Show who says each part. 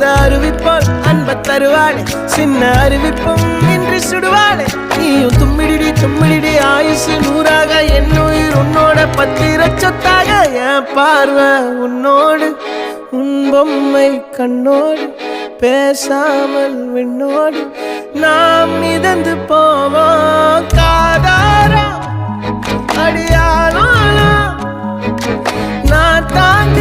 Speaker 1: அந்த அறிவிப்போல் அன்ப தருவாளே சின்ன அறிவிப்பும் இன்று சுடுவாளே நீயும் தும்மிடி தும்மிடி ஆயுசு நூறாக என் உயிர் உன்னோட பத்திர சொத்தாக என் பார்வை உன்னோடு உன் பொம்மை கண்ணோடு பேசாமல் விண்ணோடு நாம் மிதந்து போவோம் காதாரம் அடியாலும் நான் தாங்க